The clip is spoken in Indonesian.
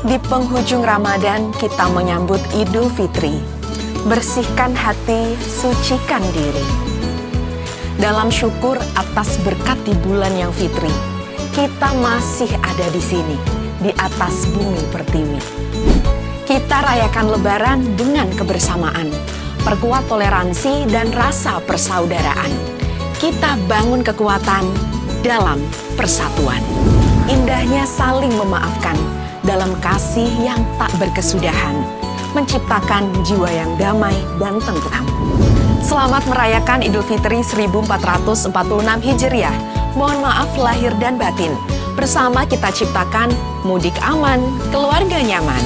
Di penghujung Ramadan, kita menyambut Idul Fitri. Bersihkan hati, sucikan diri. Dalam syukur atas berkat di bulan yang fitri, kita masih ada di sini, di atas bumi pertiwi. Kita rayakan Lebaran dengan kebersamaan, perkuat toleransi dan rasa persaudaraan. Kita bangun kekuatan dalam persatuan. Indahnya saling memaafkan dalam kasih yang tak berkesudahan, menciptakan jiwa yang damai dan tentram. Selamat merayakan Idul Fitri 1446 Hijriah. Mohon maaf lahir dan batin. Bersama kita ciptakan mudik aman, keluarga nyaman.